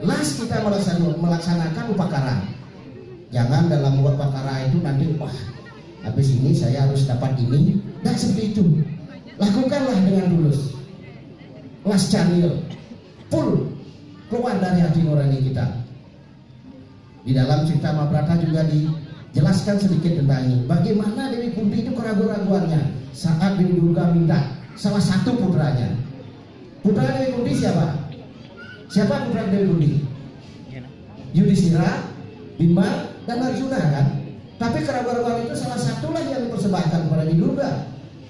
Last kita melaksanakan upacara. Jangan dalam upacara itu nanti wah habis ini saya harus dapat ini. Dan seperti itu. Lakukanlah dengan tulus. Last channel full keluar dari hati nurani kita. Di dalam cerita Mahabharata juga dijelaskan sedikit tentang ini. Bagaimana Dewi Kunti itu keraguan-raguannya saat Dewi Durga minta salah satu putranya. Putra Dewi Kunti siapa? Siapa putra Dewi Kunti? Yudhishthira, Bima, dan Arjuna kan? Tapi keraguan-keraguan itu salah satulah yang dipersembahkan kepada Dewi Durga,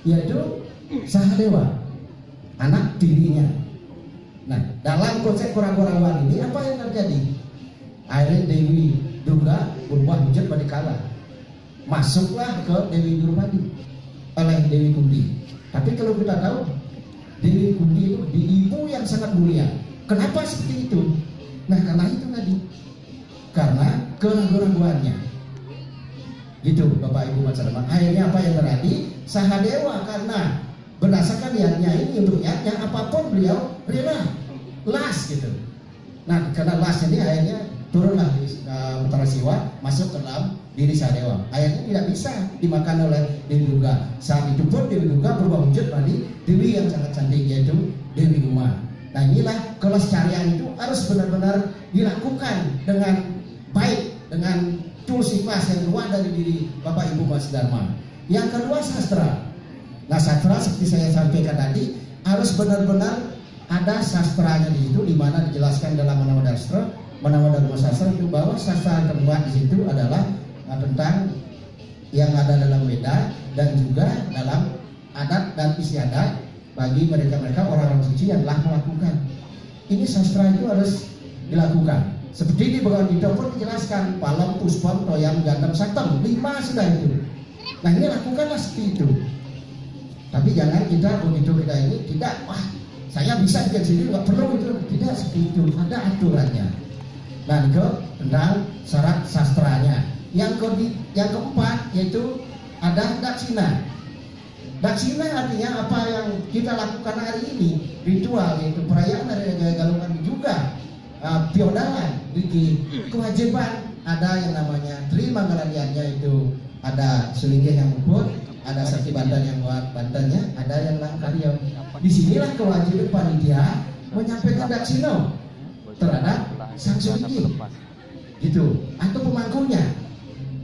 yaitu Sahadewa, anak tirinya. Nah, dalam konsep keraguan-keraguan ini apa yang terjadi? Akhirnya Dewi Durga berubah wujud pada kala. Masuklah ke Dewi Drupadi oleh Dewi Kunti. Tapi kalau kita tahu Dewi Kunti itu di ibu yang sangat mulia. Kenapa seperti itu? Nah, karena itu tadi. Karena keraguan-keraguannya. Gitu Bapak Ibu Masyarakat. Akhirnya apa yang terjadi? Sahadewa karena berdasarkan niatnya ini untuk niatnya apapun beliau rela las gitu. Nah, karena las ini akhirnya turunlah di Utara Siwa masuk ke dalam diri Sahadewa. Akhirnya tidak bisa dimakan oleh Dewi Durga. Saat itu pun Dewi Durga berubah wujud menjadi Dewi yang sangat cantik yaitu Dewi Uma. Nah, inilah kelestarian itu harus benar-benar dilakukan dengan baik, dengan tulus ikhlas yang keluar dari diri Bapak Ibu Mas Dharma. Yang kedua sastra. Nah, sastra seperti saya sampaikan tadi harus benar-benar ada sastranya di situ, di mana dijelaskan dalam Manawada Sastra itu bahwa sastra yang terbuat di situ adalah tentang yang ada dalam Weda dan juga dalam adat dan istiadat bagi mereka-mereka orang-orang suci yang telah melakukan. Ini sastra itu harus dilakukan. Seperti di Bhagavad Gita pun dijelaskan Palam, Puspam, Toyam, Gandam, Saktam, 5 sudah itu. Nah, ini lakukanlah seperti itu. Tapi jangan kita begitu kita ini tidak, wah saya bisa bikin sendiri, nggak perlu itu, tidak seperti itu. Ada aturannya. Nah, itu tentang syarat sastranya. Yang keempat yaitu ada daksina. Daksina artinya apa yang kita lakukan hari ini, ritual yaitu perayaan dari Galungan juga piodalan, kewajiban ada yang namanya Trimanggalaniannya itu ada selinggih yang uput, ada sakti bandan yang buat bandannya, ada yang langkarya. Disinilah kewajiban panitia menyampaikan daksina terhadap sang selinggih, gitu, atau pemangkunya.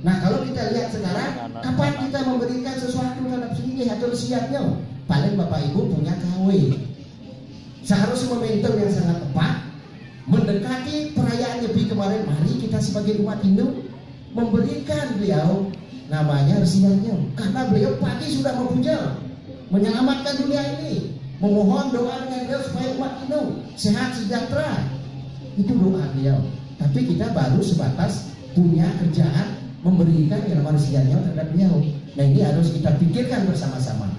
Nah, kalau kita lihat sekarang, kapan kita memberikan sesuatu terhadap selinggih atau siapnya? Paling Bapak Ibu punya KW. Seharusnya momentum yang sangat tepat mendekati perayaan Nyepi kemarin. Mari kita sebagai umat Hindu memberikan beliau namanya resiannya, karena beliau pagi sudah memuja, menyelamatkan dunia ini, memohon doa dengan beliau supaya umat Hindu sehat sejahtera. Itu doa beliau. Tapi kita baru sebatas punya kerjaan memberikan yang manusianya terhadap beliau. Nah, ini harus kita pikirkan bersama-sama.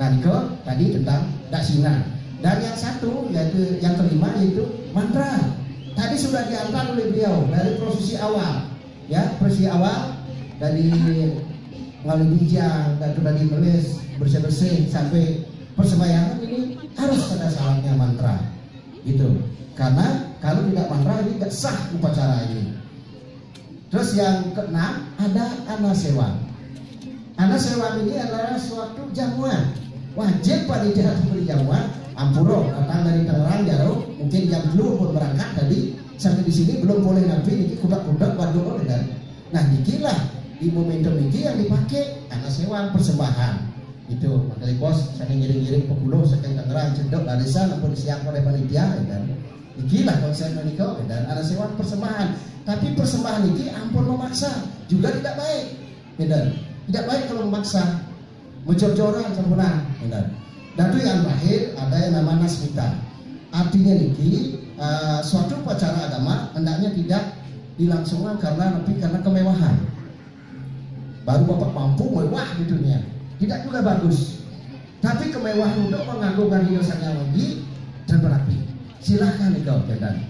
Nah, Niko tadi tentang daksina. Dan yang satu yaitu yang kelima yaitu mantra. Tadi sudah diantar oleh beliau dari prosesi awal, ya prosesi awal dari ngalibijang dan dari menulis bersih-bersih sampai persembayangan ini harus ada syaratnya mantra, gitu. Karena kalau tidak mantra ini tidak sah upacara ini. Terus yang keenam ada anasewa. Anasewa ini adalah suatu jamuan. Wajib panitia memberi jamuan. Ampuro datang dari Tangerang jauh, mungkin jam 10 pun berangkat tadi sampai di sini belum boleh nabi niki kudak-kudak waduh boleh kan. Nah, nikilah di momentum ini yang dipakai anasewa persembahan. Itu makanya bos saya ngiring-ngiring pekulo saking Tangerang cendok darisan ampun disiap oleh panitia kan. Ikilah konsep menikah dan ada sewa persembahan. Tapi persembahan ini ampun memaksa juga tidak baik. Tidak baik kalau memaksa, mencor-coran campuran. Dan itu yang terakhir ada yang namanya nasmita. Artinya ini suatu upacara agama hendaknya tidak dilangsungkan karena kemewahan. Baru bapak mampu mewah di dunia, tidak juga bagus. Tapi kemewahan untuk mengagungkan hiasannya lagi dan berapi. Silahkan nikah dan.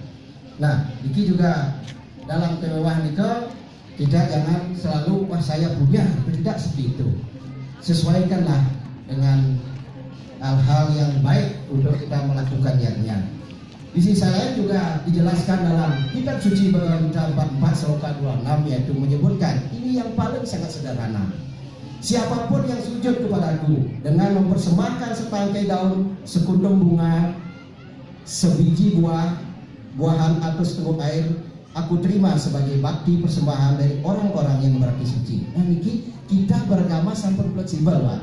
Nah, Diki juga dalam kemewahan nikah kita jangan selalu wah saya punya, tidak seperti itu. Sesuaikanlah dengan hal-hal yang baik untuk kita melakukan niatnya. Di sisi lain juga dijelaskan dalam kitab suci Bagaimana 44 Sloka 26, yaitu menyebutkan ini yang paling sangat sederhana. Siapapun yang sujud kepadaku dengan mempersembahkan setangkai daun, sekundung bunga, sebiji buahan atau setengah air, aku terima sebagai bakti persembahan dari orang-orang yang berarti suci. Nah, ini kita beragama sampai fleksibel, Pak.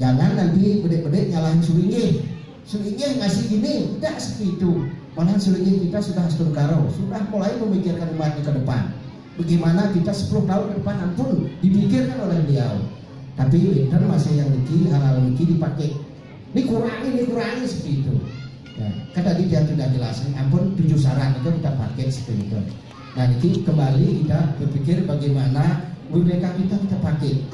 Jangan nanti bedek-bedek nyalahin sulingnya ngasih gini, tidak seperti itu. Malah sulingnya kita sudah astungkaro, sudah mulai memikirkan umatnya ke depan. Bagaimana kita 10 tahun ke depan ampun dipikirkan oleh beliau. Tapi winter masih yang niki, hal-hal niki dipakai. Ini kurangi seperti itu. Ya, kan tadi dia sudah jelasin, ampun 7 syarat itu kita pakai seperti itu. Nah, niki kembali kita berpikir bagaimana mereka kita pakai.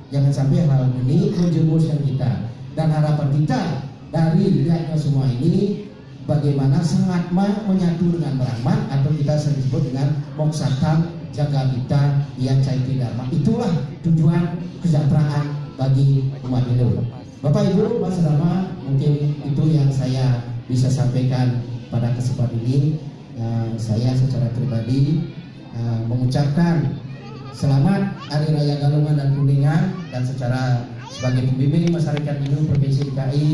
Jangan sampai hal ini menjerumuskan kita. Dan harapan kita dari lihatnya semua ini, bagaimana sangat menyatu dengan Brahman atau kita sering sebut dengan Moksatam Jaga kita yang caiti dharma. Itulah tujuan kesejahteraan bagi umat Hindu. Bapak Ibu, Mas Rama, mungkin itu yang saya bisa sampaikan pada kesempatan ini. Saya secara pribadi mengucapkan selamat Hari Raya Galungan dan Kuningan, dan secara sebagai pembimbing masyarakat Hindu Provinsi DKI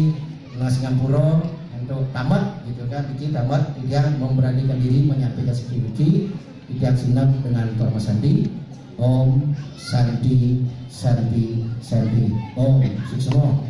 Singapura untuk tamat gitu kan, bikin tamat dia memberanikan diri menyampaikan sedikit tidak senang dengan Torma Sandi. Om Santi Santi Santi Om Suksmo.